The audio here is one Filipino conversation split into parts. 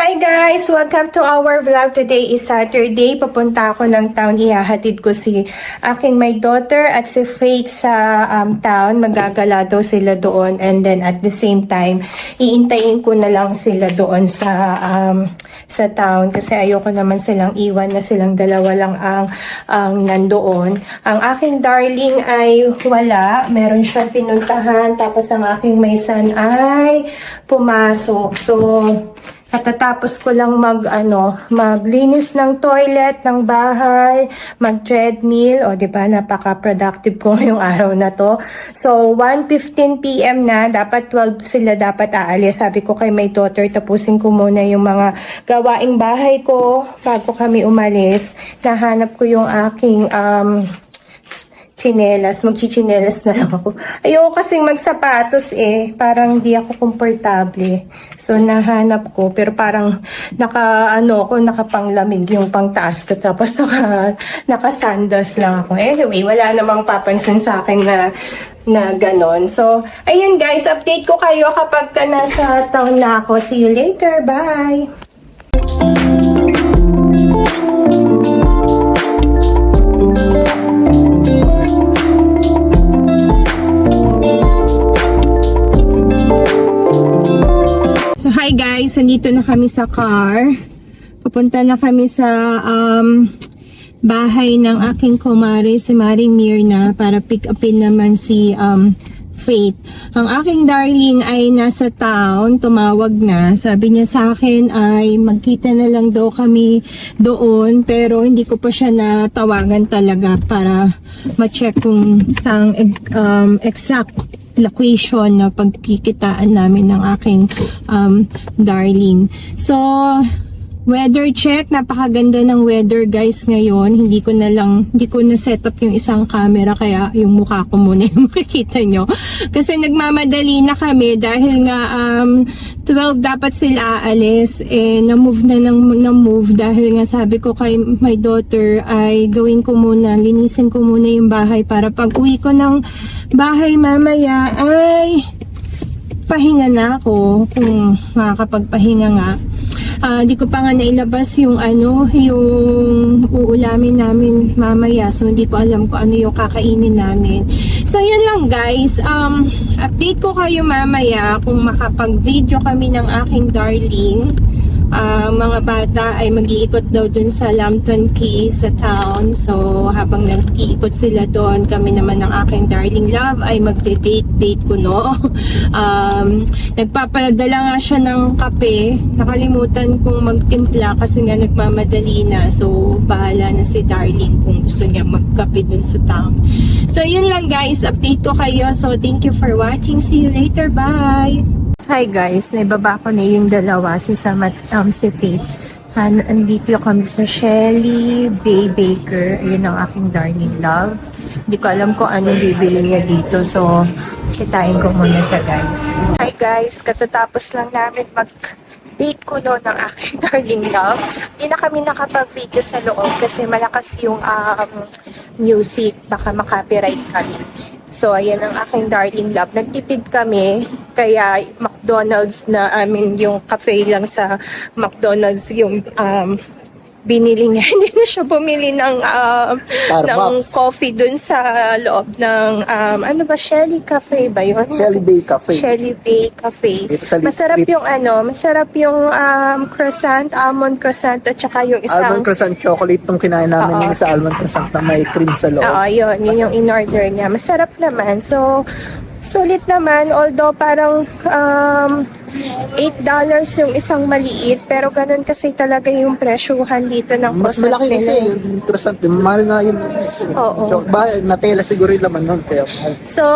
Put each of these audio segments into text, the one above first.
Hi guys! Welcome to our vlog. Today is Saturday. Papunta ako ng town. Ihahatid ko si aking my daughter at si Faith sa town. Magagala daw sila doon. And then at the same time, iintayin ko na lang sila doon sa town. Kasi ayoko naman silang iwan na silang dalawa lang ang nandoon. Ang aking darling ay wala. Meron siyang pinuntahan. Tapos ang aking may son ay pumasok. So, katatapos ko lang maglinis ng toilet, ng bahay, mag-treadmill. O, di ba, napaka-productive ko ngayong araw na to. So, 1:15 PM na, dapat 12 sila dapat aalis. Sabi ko kay my daughter, tapusin ko muna yung mga gawaing bahay ko bago kami umalis. Nahanap ko yung aking chinelas, magchichinelas na lang ako. Ayoko kasing magsapatos parang di ako komportable. So nahanap ko, pero parang nakapanglamig yung pangtaas ko, tapos naka-sandals lang ako. Anyway, wala namang papansin sa akin na ganon. So, ayun guys, update ko kayo kapag nasa town na ako. See you later, bye! So, hi guys, nandito na kami sa car. Pupunta na kami sa bahay ng aking kumare, si Maring Mirna, para pick upin naman si Faith. Ang aking darling ay nasa town, tumawag na. Sabi niya sa akin ay magkita na lang daw kami doon, pero hindi ko pa siya natawagan talaga para ma-check kung saan exact location na pagkikitaan namin ng aking darling. So, weather check, napakaganda ng weather guys ngayon. Hindi ko na set up yung isang camera, kaya yung mukha ko muna yung makikita nyo. Kasi nagmamadali na kami dahil nga 12 dapat sila aalis, na-move dahil nga sabi ko kay my daughter ay linisin ko muna yung bahay para pag uwi ko ng bahay mamaya ay pahinga na ako, kung makakapagpahinga nga. Di ko pa nga nailabas yung uulamin namin mamaya, so hindi ko alam kung ano yung kakainin namin. So yun lang guys, update ko kayo mamaya kung makapag-video kami ng aking darling. Mga bata ay mag-iikot daw dun sa Lambton Key sa town. So habang nag-iikot sila doon, kami naman ng aking darling love ay magde-date ko, no? Nagpapadala nga siya ng kape. Nakalimutan kong magtimpla kasi nga nagmamadali na. So bahala na si darling kung gusto niya magkape dun sa town. So yun lang guys, update ko kayo. So thank you for watching. See you later. Bye! Hi guys, naibaba ko na yung dalawa, si Sam at si Faith. Andito kami sa Shelly Bay Baker. Ayun ang aking darling love. Hindi ko alam kung anong bibili niya dito, so kitain ko muna siya guys. Hi guys, katatapos lang namin mag-date ko noon ng aking darling love. Hindi na kami nakapag-video sa loob kasi malakas yung music, baka makapiright kami. So, ayan ang aking darling love. Nagtipid kami, kaya McDonald's yung cafe lang sa McDonald's yung binili niya. Hindi na siya bumili ng coffee dun sa loob ng, Shelly Cafe ba yun? Shelly Bay Cafe. Shelly Bay Cafe. Masarap yung croissant, almond croissant, at saka yung isang almond croissant chocolate tong kinain namin, yung sa almond croissant na may cream sa loob. Oo, yun yung in-order niya. Masarap naman. So, sulit naman, although parang $8 yung isang maliit, pero ganun kasi talaga yung presyuhan dito ng mas malaki kasi yung croissant, mahal nga yun. Oo. Natela siguro yung laman nun. Kaya. So,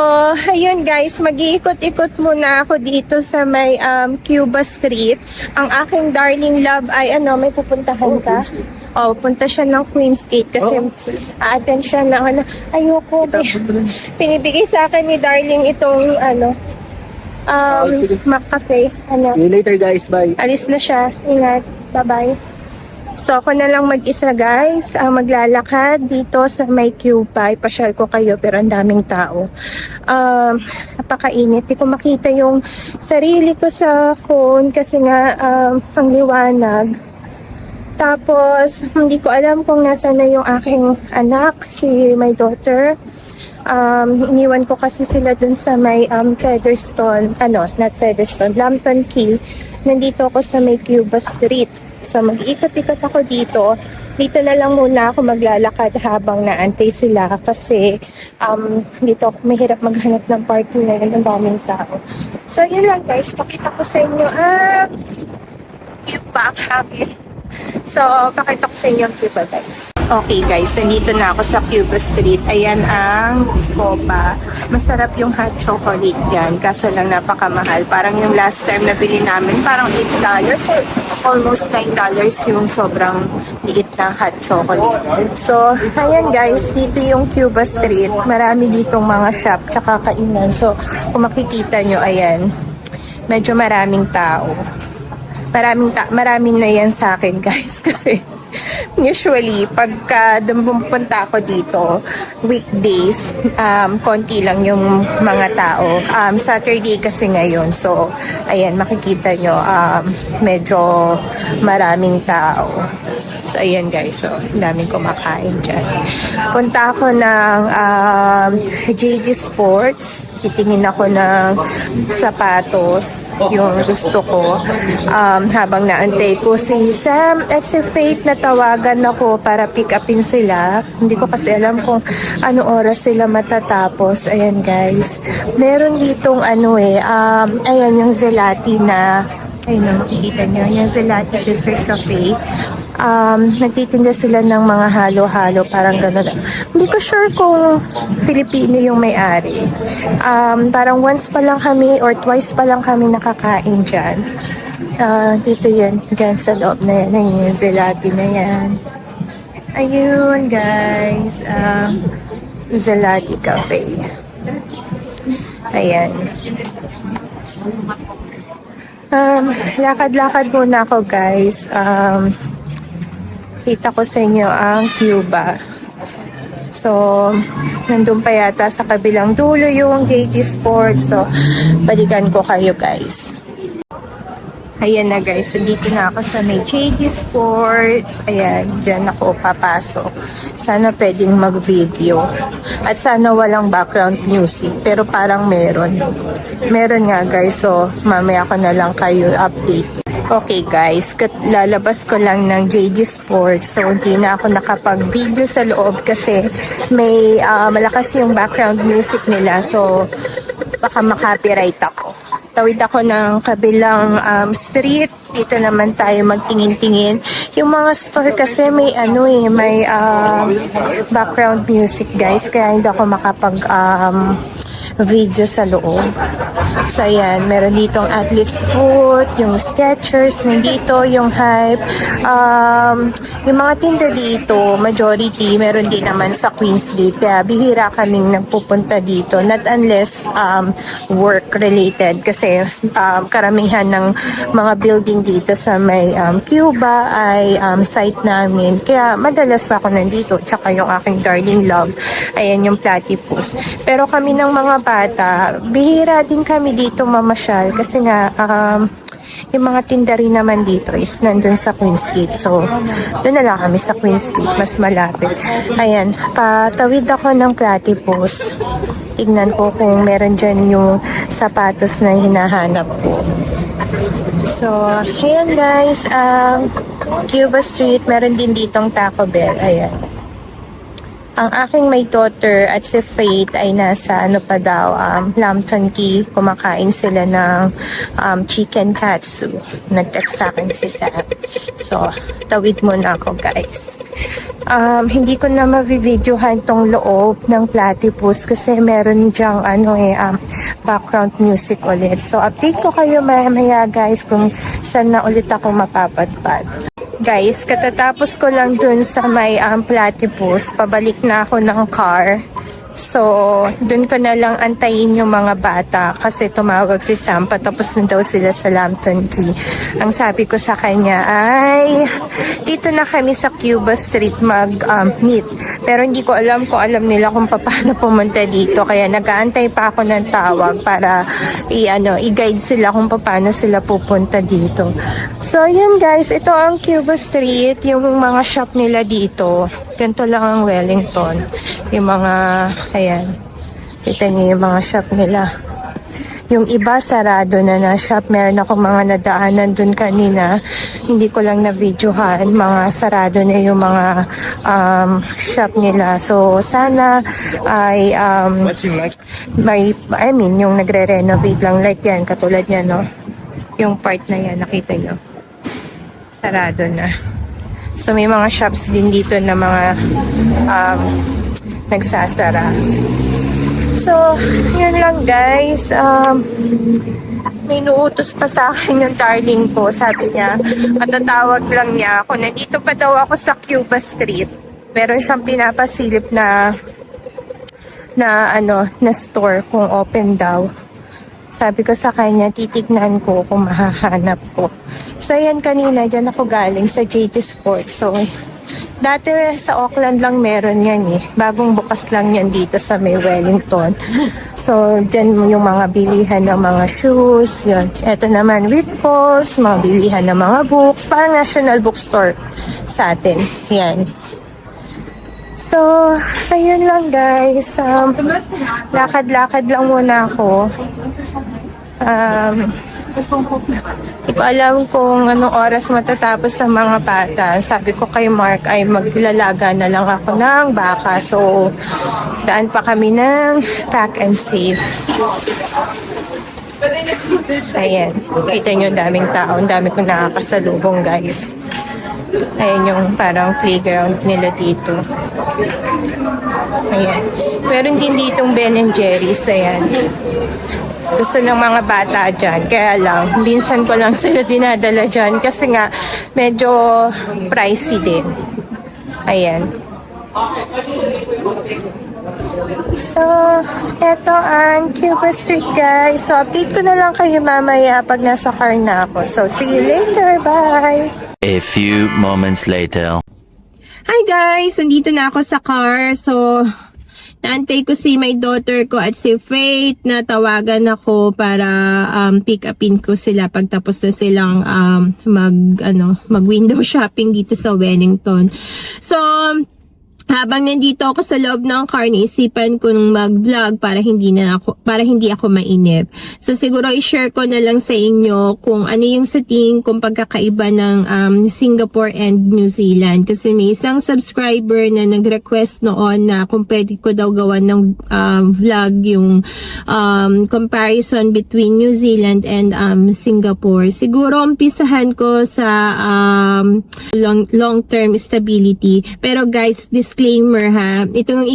ayun guys, mag-iikot-ikot muna ako dito sa may Cuba Street. Ang aking darling love ay may pupuntahan ka? Punta siya ng Queen's Gate kasi a-attend siya ng ayoko. Pinibigay sa akin ni darling itong McCafe. See you later guys, bye. Alis na siya. Ingat. Bye-bye. So ako na lang mag-isa guys, maglalakad dito sa may Cuba. Ipasyal ko kayo pero ang daming tao. Napakainit. Di ko makita yung sarili ko sa phone kasi nga ang liwanag. Tapos hindi ko alam kung nasaan na yung aking anak, si my daughter. Iniwan ko kasi sila dun sa may Featherstone, not Featherstone, Lambton Key. Nandito ako sa may Cuba Street. So mag-ikot-ikot ako dito. Dito na lang muna ako maglalakad habang naantay sila kasi dito ako mahirap maghanap ng parking na yun, ang daming tao. So yun lang guys, pakita ko sa inyo Cuba ang hangin. So, pakita ko sa inyo ang Cuba guys. Okay guys, nandito na ako sa Cuba Street. Ayan ang Scopa. Masarap yung hot chocolate yan. Kaso lang napakamahal. Parang yung last time na bili namin, parang $8 or almost $9 yung sobrang liit na hot chocolate. So, ayan guys, dito yung Cuba Street. Marami ditong mga shop tsaka kainan. So, kung makikita nyo, ayan, medyo maraming tao. Maraming na yan sa akin guys kasi usually pagka pumunta ako dito weekdays, konti lang yung mga tao. Saturday kasi ngayon, so ayan, makikita nyo medyo maraming tao. So ayan guys, so daming kumakain dyan. Punta ako ng JD Sports. Titingin ako ng sapatos, yung gusto ko. Habang naantay ko si Sam at si Faith, natawagan ako para pick upin sila. Hindi ko kasi alam kung ano oras sila matatapos. Ayan guys. Meron ditong ayan yung Zelati na, ayun, makikita nyo, yung Zelati Dessert Cafe. Nagtitinda sila ng mga halo-halo, parang gano'n. Hindi ko sure kung Filipino yung may-ari. Parang once pa lang kami or twice pa lang kami nakakain dyan. Dito yan, dyan sa loob na yan, ayun, yung Zelati na yan. Ayun guys, Zelati Cafe. Ayan. Lakad-lakad muna ako guys. Kita ko sa inyo ang Cuba. So, nandun pa yata sa kabilang dulo yung JD Sports. So, balikan ko kayo guys. Ayan na guys, dito na ako sa may JD Sports. Ayan, dyan ako papasok. Sana pwedeng mag-video. At sana walang background music. Pero parang meron. Meron nga guys, so mamaya ko na lang kayo update. Okay guys, lalabas ko lang ng JD Sports. So hindi na ako nakapag-video sa loob kasi may malakas yung background music nila. So baka makopyright ako. Tawid ako ng kabilang street. Dito naman tayo magtingin-tingin. Yung mga store kasi may may background music guys. Kaya hindi ako makapag video sa loob. So ayan, meron ditong Athlete's Foot, yung Skechers, nandito yung Hype. Yung mga tinda dito, majority, meron din naman sa Queensgate. Kaya bihira kaming nagpupunta dito. Not unless work-related. Kasi karamihan ng mga building dito sa may Cuba ay site namin. Kaya madalas ako nandito. Tsaka yung aking darling love. Ayan yung platypus. Pero kami ng mga bata, bihira din kami dito mamasyal kasi nga yung mga tinda rin naman dito is nandun sa Queensgate. So, doon na lang kami sa Queensgate, mas malapit. Ayan, patawid ako ng platypus. Tignan ko kung meron dyan yung sapatos na hinahanap ko. So, ayan guys, Cuba Street, meron din ditong Taco Bell. Ayan. Ang aking may daughter at si Faith ay nasa Lambton Key. Kumakain sila ng chicken katsu. Nag-text sa akin si Sam. So, tawid muna ako guys. Hindi ko na ma-videohan tong loob ng platypus kasi meron dyang background music ulit. So, update ko kayo maya guys kung saan na ulit ako mapapadpad. Guys, katatapos ko lang dun sa may platypus, pabalik na ako ng car. So, dun ko na lang antayin yung mga bata kasi tumawag si Sam, patapos na daw sila sa Lambton Key. Ang sabi ko sa kanya ay, dito na kami sa Cuba Street mag-meet. Pero hindi ko alam kung alam nila kung paano pumunta dito. Kaya nag-aantay pa ako ng tawag para i-guide sila kung paano sila pupunta dito. So, yun guys, ito ang Cuba Street, yung mga shop nila dito. Ganito lang ang Wellington. Yung mga, ayan, kita niyo yung mga shop nila. Yung iba sarado na shop. Meron ako mga nadaanan dun kanina. Hindi ko lang na-videohan. Mga sarado na yung mga shop nila. So, sana ay yung nagre-renovate lang. Like yan, katulad yan, no? Yung part na yan, nakita nyo. Sarado na. So, may mga shops din dito na mga nagsasara. So, yun lang guys. May nuutos pa sa akin yung darling ko. Sabi niya, matatawag lang niya ako. Nandito pa daw ako sa Cuba Street. Meron siyang pinapasilip na store kung open daw. Sabi ko sa kanya, titignan ko kung mahahanap ko. So, yan kanina, dyan ako galing sa JT Sports. So, dati sa Auckland lang meron yan eh. Bagong bukas lang yan dito sa may Wellington. So, dyan yung mga bilihan ng mga shoes. Yun. Ito naman, Whitco's, mga bilihan ng mga books. Parang National Bookstore sa atin. Yan. So, ayun lang guys. Lakad-lakad lang muna ako. Hindi ko alam kung anong oras matatapos sa mga bata. Sabi ko kay Mark ay maglalaga na lang ako ng baka. So, daan pa kami ng pack and save. Ayan. Kita nyo, daming tao. Ang dami kong nakakasalubong guys. Ayan yung parang playground nila dito. Ayan. Meron din ditong Ben and Jerry's. Ayan. Gusto ng mga bata dyan. Kaya lang, minsan ko lang sila dinadala dyan kasi nga medyo pricey din. Ayan. So, eto ang Cuba Street guys. So, update ko na lang kayo mamaya pag nasa car na ako. So, see you later. Bye! A few moments later. Hi guys! Nandito na ako sa car. So, naantay ko si my daughter ko at si Faith na tawagan ako para pick upin ko sila pagtapos na silang mag window shopping dito sa Wellington. So, habang nandito ako sa loob ng car, naisipan ko nung mag-vlog para hindi ako mainip. So siguro i-share ko na lang sa inyo kung ano yung sa tingin kong pagkakaiba ng Singapore and New Zealand. Kasi may isang subscriber na nag-request noon na kung pwede ko daw gawan ng vlog yung comparison between New Zealand and Singapore. Siguro umpisahan ko sa long-term stability. Pero guys, disclaimer ha, itong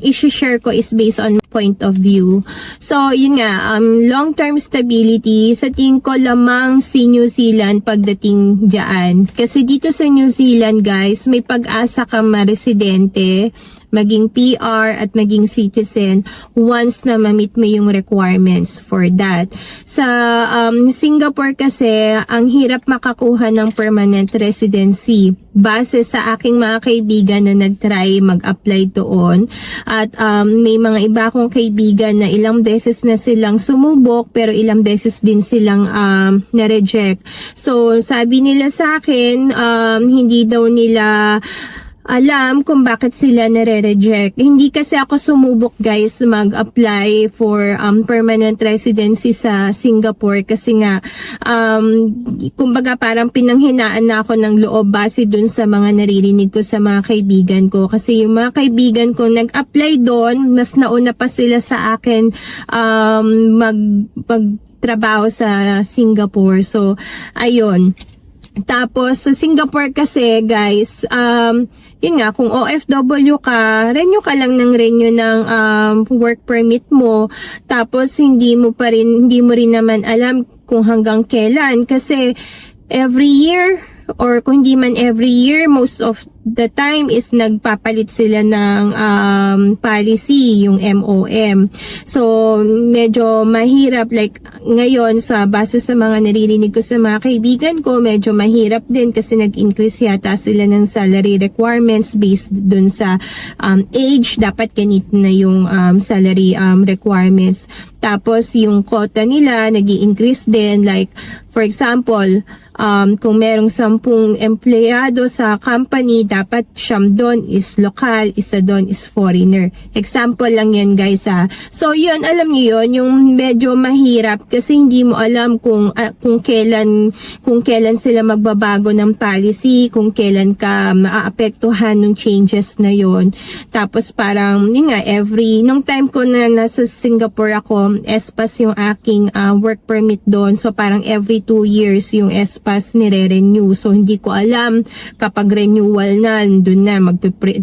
i-share ko is based on point of view. So, yun nga, long-term stability, sa tingin ko lamang si New Zealand pagdating dyan. Kasi dito sa New Zealand, guys, may pag-asa kang ma-residente, maging PR at maging citizen once na ma-meet mo yung requirements for that. Sa Singapore kasi, ang hirap makakuha ng permanent residency base sa aking mga kaibigan na nag-try mag-apply doon. At may mga iba akong kaibigan na ilang beses na silang sumubok pero ilang beses din silang na-reject. So, sabi nila sa akin, hindi daw nila alam kung bakit sila nare-reject. Hindi kasi ako sumubok guys mag-apply for permanent residency sa Singapore kasi nga kumbaga parang pinanghinaan na ako ng loob base dun sa mga naririnig ko sa mga kaibigan ko. Kasi yung mga kaibigan ko nag-apply doon, mas nauna pa sila sa akin magtrabaho sa Singapore. So, ayun. Tapos, sa Singapore kasi, guys, yun nga, kung OFW ka, renew ka lang ng renew ng work permit mo. Tapos, hindi mo rin naman alam kung hanggang kailan. Kasi, every year, or kung hindi man every year, most of the time is nagpapalit sila ng policy, yung MOM. So, medyo mahirap, like ngayon sa base sa mga naririnig ko sa mga kaibigan ko, medyo mahirap din kasi nag-increase yata sila ng salary requirements based dun sa age. Dapat ganito na yung salary requirements. Tapos, yung quota nila, nag-i-increase din. Like, for example, kung merong 10 empleyado sa company, dapat siyam doon is lokal, isa doon is foreigner. Example lang yan guys ha. So yun, alam niyo yun, yung medyo mahirap kasi hindi mo alam kung kailan sila magbabago ng policy, kung kailan ka maaapektuhan ng changes na yun. Tapos parang, yun nga, nung time ko na nasa Singapore ako, ESPAS yung aking work permit doon. So parang every 2 years yung ESPAS nire-renew. So hindi ko alam kapag renewal na, doon na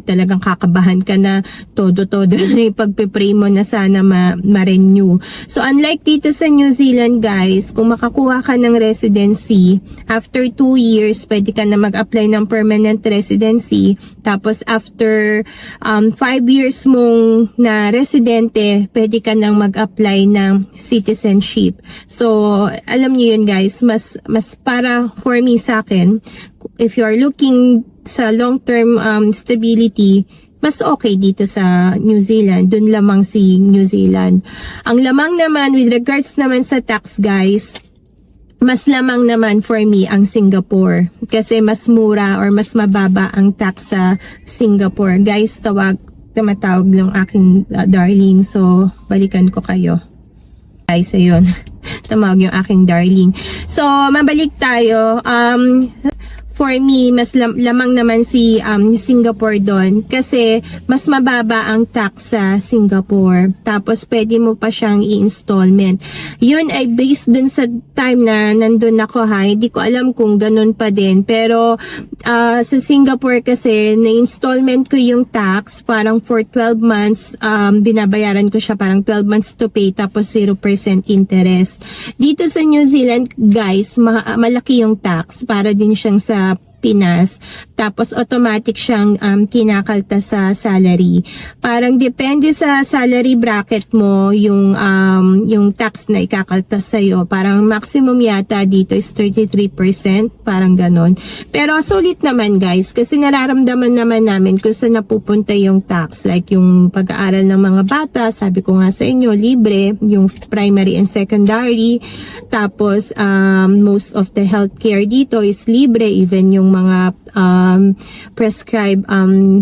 talagang kakabahan ka na todo na yung pagpe-pray mo na sana ma-renew. So unlike dito sa New Zealand guys, kung makakuha ka ng residency, after 2 years, pwede ka na mag-apply ng permanent residency. Tapos after 5 years mong na residente, pwede ka nang mag-apply ng citizenship. So alam niyo yun guys, mas para for me sa akin, if you are looking sa long-term stability, mas okay dito sa New Zealand. Dun lamang si New Zealand. Ang lamang naman, with regards naman sa tax guys, mas lamang naman for me ang Singapore. Kasi mas mura or mas mababa ang tax sa Singapore. Guys, tumatawag lang aking darling. So, balikan ko kayo. Guys, ayun. Tumawag yung aking darling. So, mabalik tayo. For me, mas lamang naman si Singapore doon kasi mas mababa ang tax sa Singapore. Tapos pwede mo pa siyang i-installment. Yun ay based doon sa time na nandun ako ha. Hindi ko alam kung ganun pa din. Pero sa Singapore kasi na-installment ko yung tax parang for 12 months. Binabayaran ko siya parang 12 months to pay tapos 0% interest. Dito sa New Zealand guys, malaki yung tax para din siyang sa Pinas. Tapos automatic siyang kinakalta sa salary. Parang depende sa salary bracket mo yung tax na ikakalta sa iyo. Parang maximum yata dito is 33%, parang ganon. Pero sulit naman guys kasi nararamdaman naman namin kung saan napupunta yung tax. Like yung pag-aaral ng mga bata, sabi ko nga sa inyo, libre, yung primary and secondary. Tapos most of the healthcare dito is libre, even yung mga prescribed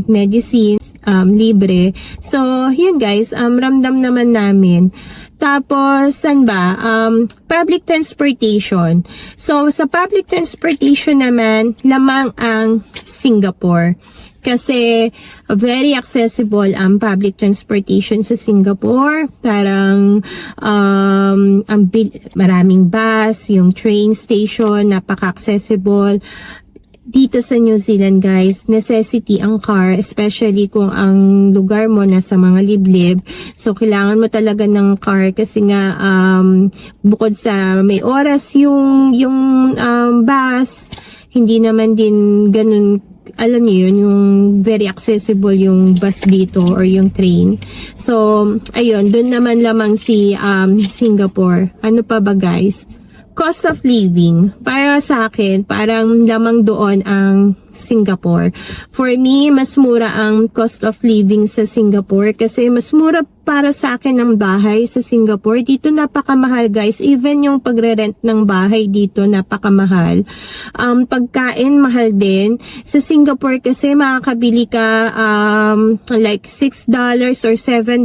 medicines libre. So, yun guys, ramdam naman namin. Tapos, saan ba? Public transportation. So, sa public transportation naman, lamang ang Singapore. Kasi, very accessible ang public transportation sa Singapore. Parang, maraming bus, yung train station, napaka-accessible. Dito sa New Zealand guys, necessity ang car, especially kung ang lugar mo nasa mga liblib. So, kailangan mo talaga ng car kasi nga bukod sa may oras yung bus, hindi naman din ganun, alam niyo yun, yung very accessible yung bus dito or yung train. So, ayun, dun naman lamang si Singapore. Ano pa ba guys? Cost of living, para sa akin, parang lamang doon ang Singapore. For me, mas mura ang cost of living sa Singapore kasi mas mura para sa akin ang bahay sa Singapore. Dito napakamahal guys, even yung pagre-rent ng bahay dito napakamahal. Pagkain mahal din. Sa Singapore kasi makakabili ka like $6 or $7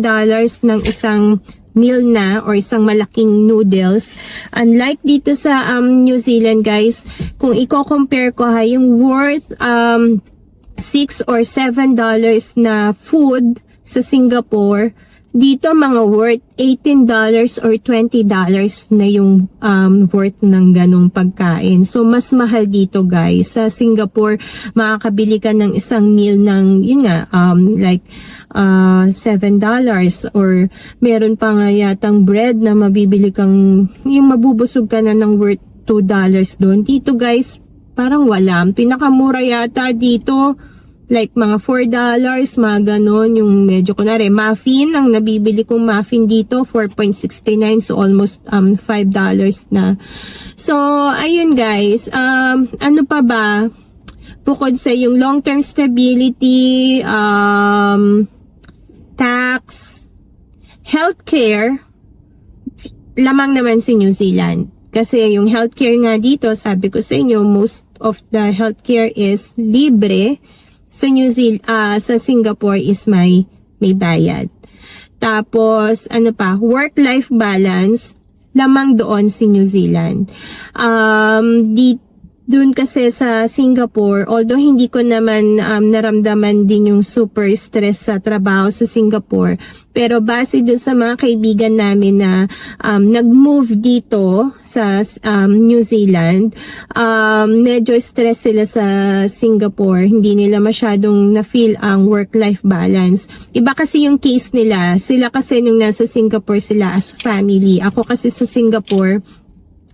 ng isang meal na or isang malaking noodles. Unlike dito sa New Zealand guys, kung i-compare ko ha, yung worth $6 or $7 na food sa Singapore, dito mga worth $18 or $20 na yung worth ng ganong pagkain. So, mas mahal dito guys. Sa Singapore, makakabili ka ng isang meal ng, yun nga, like $7 or meron pa nga yatang bread na mabibili kang, yung mabubusog ka na ng worth $2 doon. Dito guys, parang wala. Ang pinakamura yata dito, like mga $4, mga ganon, yung medyo kunwari, muffin, ang nabibili kong muffin dito, 4.69, so almost $5 na. So, ayun guys, ano pa ba? Bukod sa yung long-term stability, tax, healthcare, lamang naman si New Zealand. Kasi yung healthcare nga dito, sabi ko sa inyo, most of the healthcare is libre. Sa sa Singapore is may bayad. Tapos, ano pa, work-life balance, lamang doon si New Zealand. Doon kasi sa Singapore, although hindi ko naman naramdaman din yung super stress sa trabaho sa Singapore, pero base doon sa mga kaibigan namin na nag-move dito sa New Zealand, medyo stress sila sa Singapore. Hindi nila masyadong na-feel ang work-life balance. Iba kasi yung case nila. Sila kasi nung nasa Singapore sila as family. Ako kasi sa Singapore,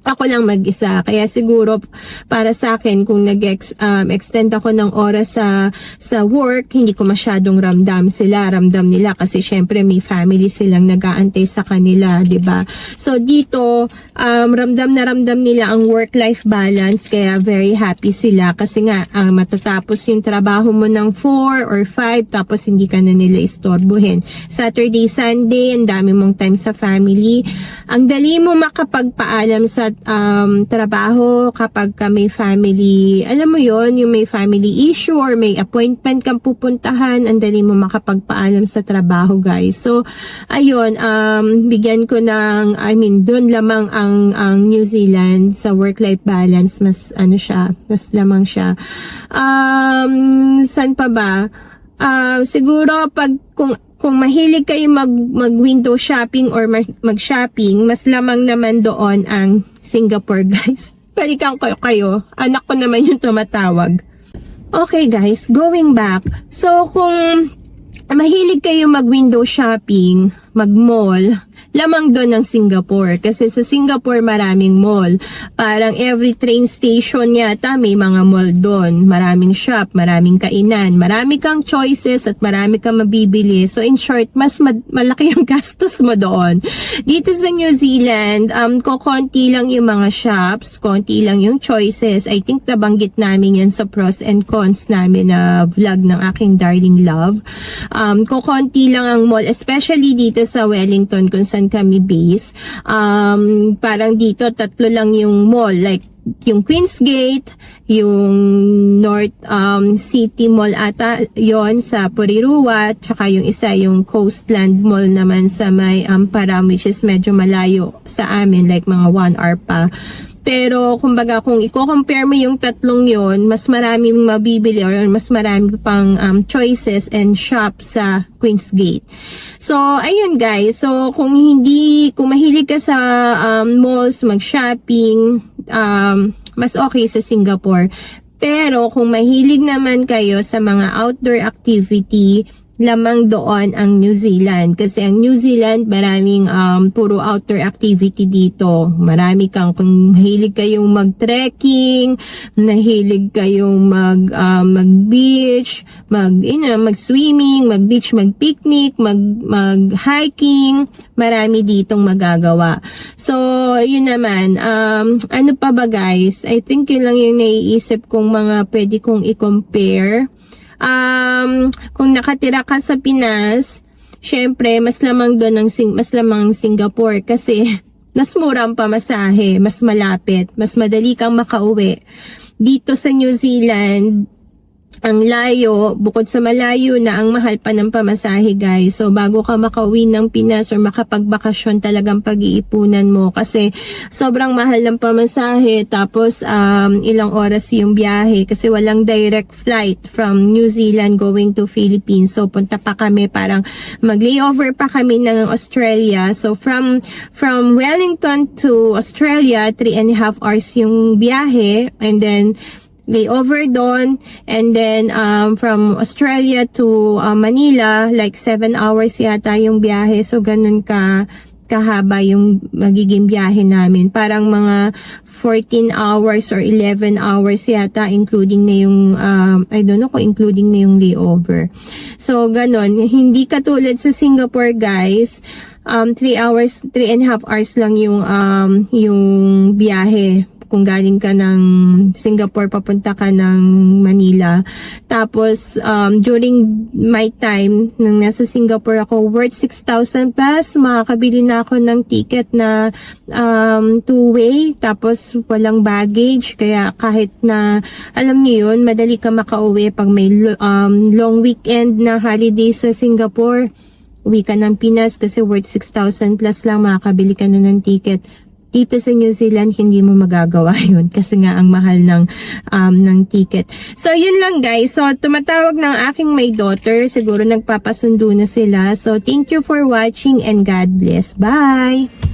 ako lang mag-isa. Kaya siguro para sa akin kung nag-extend ako ng oras sa work, hindi ko masyadong ramdam nila kasi syempre may family silang nag-aantay sa kanila, 'di ba? So dito ramdam nila ang work-life balance, kaya very happy sila kasi nga matatapos yung trabaho mo ng 4 or 5 tapos hindi ka na nila istorbohin. Saturday, Sunday, ang dami mong time sa family. Ang dali mo makapagpaalam sa trabaho kapag ka may family, alam mo yon, yung may family issue or may appointment kang pupuntahan, ang dali mo makapagpaalam sa trabaho, guys. So, ayun, bigyan ko ng, doon lamang ang New Zealand sa work-life balance, mas lamang siya. San pa ba? Siguro kung mahilig kayo mag-window shopping or mag-shopping, mas lamang naman doon ang Singapore, guys. Balikan kayo. Anak ko naman yung tumatawag. Okay, guys. Going back. So, kung mahilig kayo mag-window shopping, mag-mall, lamang doon ng Singapore. Kasi sa Singapore, maraming mall. Parang every train station yata, may mga mall doon. Maraming shop, maraming kainan, marami kang choices at marami kang mabibili. So in short, mas malaki yung gastos mo doon. Dito sa New Zealand, konti lang yung mga shops, konti lang yung choices. I think nabanggit namin yan sa pros and cons namin na vlog ng aking darling love. Konti lang ang mall, especially dito sa Wellington kung saan kami base. Parang dito 3 lang yung mall, like yung Queensgate, yung North City Mall ata yon sa Porirua, tsaka yung isa yung Coastland Mall naman sa may Param, which is medyo malayo sa amin, like mga 1 hour pa. Pero kumbaga kung i-compare mo yung tatlong yon, mas maraming mabibili or mas marami pang choices and shop sa Queensgate. So ayun guys, so kung mahilig ka sa malls, mag-shopping, mas okay sa Singapore. Pero kung mahilig naman kayo sa mga outdoor activity, lamang doon ang New Zealand. Kasi ang New Zealand, maraming puro outdoor activity dito. Marami kung mahilig kayong mag-trekking, mahilig kayong mag-beach, mag-swimming, mag-beach, mag-picnic, mag-hiking, marami ditong magagawa. So, yun naman. Ano pa ba guys? I think yun lang yung naiisip kong mga pwede kong i-compare. Kung nakatira ka sa Pinas, syempre mas lamang Singapore kasi mas mura ang pamasahe, mas malapit, mas madali kang makauwi. Dito sa New Zealand, ang layo, bukod sa malayo na, ang mahal pa ng pamasahe guys. So bago ka makauwi ng Pinas or makapagbakasyon, talagang pag-iipunan mo kasi sobrang mahal ng pamasahe, tapos ilang oras yung biyahe kasi walang direct flight from New Zealand going to Philippines. So punta pa kami, parang mag-layover pa kami ng Australia. So from Wellington to Australia, 3.5 hours yung biyahe, and then layover doon, and then from Australia to Manila, like 7 hours yata yung biyahe. So ganun kahaba yung magiging biyahe namin. Parang mga 14 hours or 11 hours yata, including na yung, I don't know kung including na yung layover. So, ganon. Hindi katulad sa Singapore, guys. 3.5 hours lang yung biyahe kung galing ka ng Singapore papunta ka ng Manila. Tapos during my time nung nasa Singapore ako, worth 6,000 plus, makakabili na ako ng ticket na two-way, tapos walang baggage, kaya kahit na alam niyo yun, madali ka makauwi pag may long weekend na holiday sa Singapore. Uwi ka ng Pinas kasi worth 6,000 plus lang, makakabili ka na ng ticket. Dito sa New Zealand, hindi mo magagawa yun kasi nga ang mahal ng ticket. So, yun lang guys. So, tumatawag ng aking may daughter. Siguro nagpapasundo na sila. So, thank you for watching and God bless. Bye!